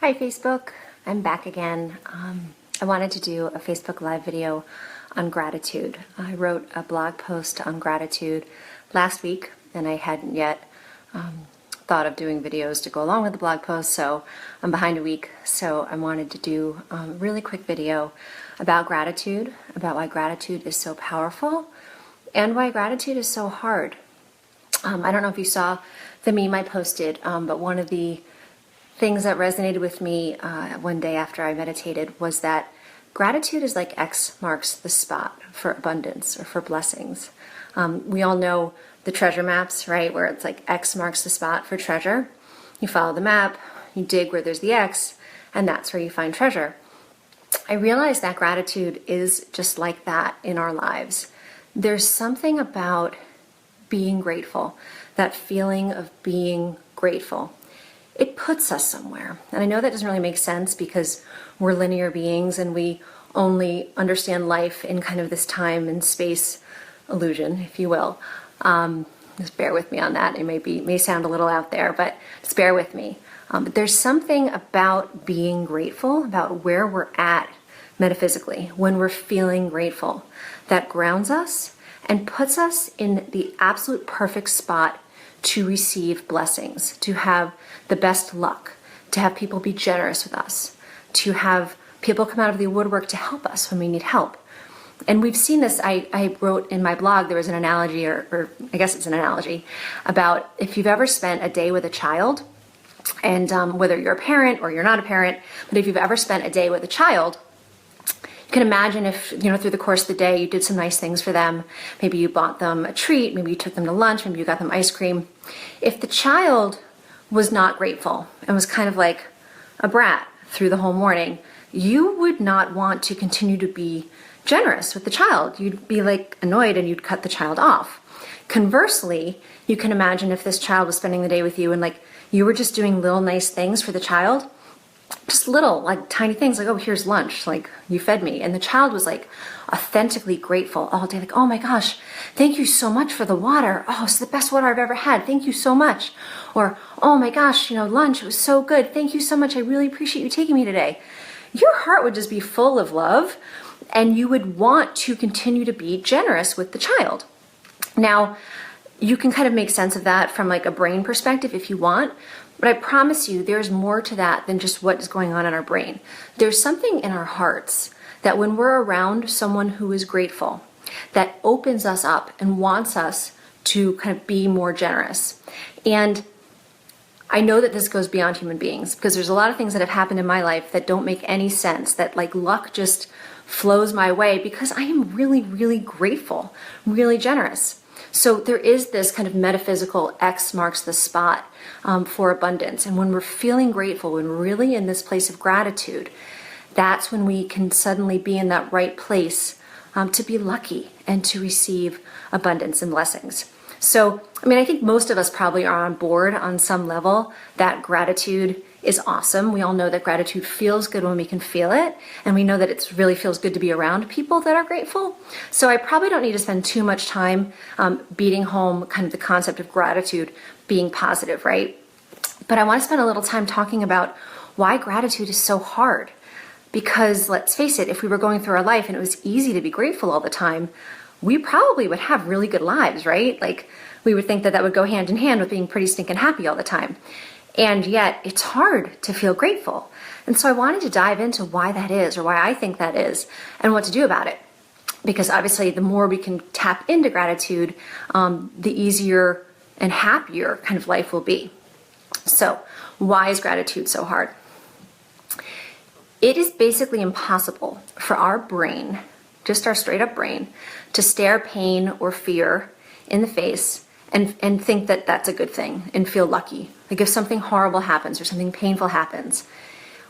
Hi Facebook, I'm back again. I wanted to do a Facebook Live video on gratitude. I wrote a blog post on gratitude last week and I hadn't yet thought of doing videos to go along with the blog post, so I'm behind a week. So I wanted to do a really quick video about gratitude, about why gratitude is so powerful and why gratitude is so hard. I don't know if you saw the meme I posted, but one of the things that resonated with me one day after I meditated was that gratitude is like X marks the spot for abundance or for blessings. We all know the treasure maps, right? Where it's like X marks the spot for treasure. You follow the map, you dig where there's the X, and that's where you find treasure. I realized that gratitude is just like that in our lives. There's something about being grateful, that feeling of being grateful. It puts us somewhere. And I know that doesn't really make sense because we're linear beings and we only understand life in kind of this time and space illusion, if you will. Just bear with me on that. It may sound a little out there, but just bear with me. But there's something about being grateful, about where we're at metaphysically, when we're feeling grateful, that grounds us and puts us in the absolute perfect spot to receive blessings, to have the best luck, to have people be generous with us, to have people come out of the woodwork to help us when we need help. And we've seen this. I wrote in my blog, there was an analogy, or I guess it's an analogy, about if you've ever spent a day with a child, and whether you're a parent or you're not a parent, but if you've ever spent a day with a child, you can imagine if, through the course of the day, you did some nice things for them. Maybe you bought them a treat, maybe you took them to lunch, maybe you got them ice cream. If the child was not grateful and was kind of like a brat through the whole morning, you would not want to continue to be generous with the child. You'd be like annoyed and you'd cut the child off. Conversely, you can imagine if this child was spending the day with you and like you were just doing little nice things for the child, just little like tiny things like, oh, here's lunch, like you fed me. And the child was like authentically grateful all day, like, oh my gosh, thank you so much for the water. Oh, it's the best water I've ever had. Thank you so much. Or, oh my gosh, lunch, it was so good. Thank you so much. I really appreciate you taking me today. Your heart would just be full of love and you would want to continue to be generous with the child. Now, you can kind of make sense of that from like a brain perspective if you want, but I promise you there's more to that than just what is going on in our brain. There's something in our hearts that when we're around someone who is grateful, that opens us up and wants us to kind of be more generous. And I know that this goes beyond human beings because there's a lot of things that have happened in my life that don't make any sense, that like luck just flows my way because I am really, really grateful, really generous. So there is this kind of metaphysical X marks the spot for abundance. And when we're feeling grateful, when we're really in this place of gratitude, that's when we can suddenly be in that right place to be lucky and to receive abundance and blessings. So, I think most of us probably are on board on some level that gratitude is awesome. We all know that gratitude feels good when we can feel it, and we know that it really feels good to be around people that are grateful. So I probably don't need to spend too much time beating home kind of the concept of gratitude being positive, right? But I want to spend a little time talking about why gratitude is so hard. Because let's face it, if we were going through our life and it was easy to be grateful all the time, we probably would have really good lives, right? Like we would think that that would go hand in hand with being pretty stinking happy all the time. And yet it's hard to feel grateful. And so I wanted to dive into why that is, or why I think that is, and what to do about it. Because obviously the more we can tap into gratitude, the easier and happier kind of life will be. So why is gratitude so hard? It is basically impossible for our brain, just our straight up brain, to stare pain or fear in the face and think that that's a good thing and feel lucky. Like if something horrible happens or something painful happens,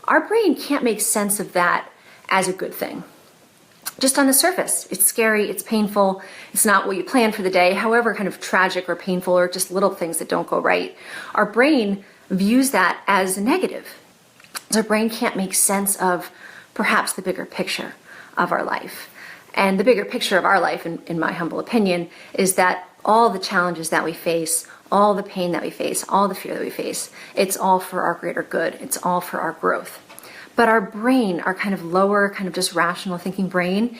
our brain can't make sense of that as a good thing. Just on the surface, it's scary, it's painful, it's not what you planned for the day, however kind of tragic or painful or just little things that don't go right. Our brain views that as negative. So our brain can't make sense of perhaps the bigger picture of our life. And the bigger picture of our life, in my humble opinion, is that all the challenges that we face, all the pain that we face, all the fear that we face, it's all for our greater good. It's all for our growth. But our brain, our kind of lower, kind of just rational thinking brain,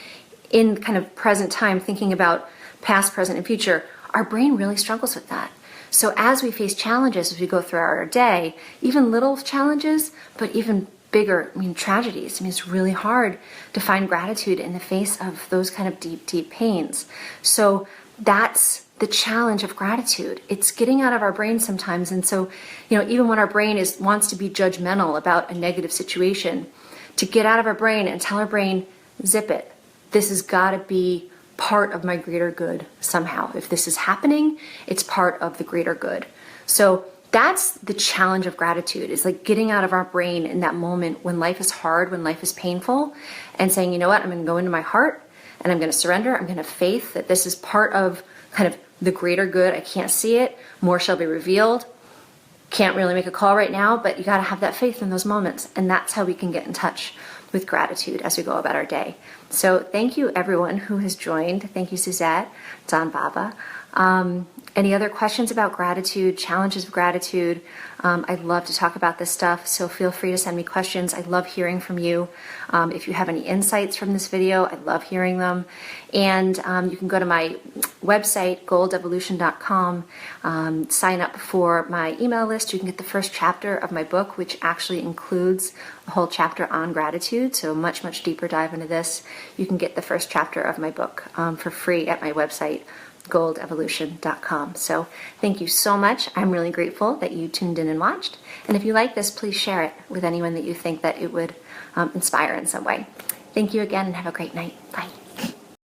in kind of present time, thinking about past, present, and future, our brain really struggles with that. So as we face challenges, as we go throughout our day, even little challenges, but even bigger, tragedies. It's really hard to find gratitude in the face of those kind of deep, deep pains. So that's the challenge of gratitude. It's getting out of our brain sometimes. And so, even when our brain wants to be judgmental about a negative situation, to get out of our brain and tell our brain, zip it. This has got to be part of my greater good somehow. If this is happening, it's part of the greater good. So that's the challenge of gratitude, is like getting out of our brain in that moment when life is hard, when life is painful, and saying, you know what, I'm going to go into my heart and I'm going to surrender. I'm going to have faith that this is part of kind of the greater good. I can't see it. More shall be revealed. Can't really make a call right now, but you got to have that faith in those moments. And that's how we can get in touch with gratitude as we go about our day. So thank you everyone who has joined. Thank you, Suzette, Don Baba. Any other questions about gratitude, challenges of gratitude? I'd love to talk about this stuff, so feel free to send me questions. I love hearing from you. If you have any insights from this video, I love hearing them. And you can go to my website, goldevolution.com, sign up for my email list. You can get the first chapter of my book, which actually includes a whole chapter on gratitude, so much, much deeper dive into this. You can get the first chapter of my book for free at my website, goldevolution.com. So thank you so much. I'm really grateful that you tuned in and watched. And if you like this, please share it with anyone that you think that it would inspire in some way. Thank you again and have a great night. Bye.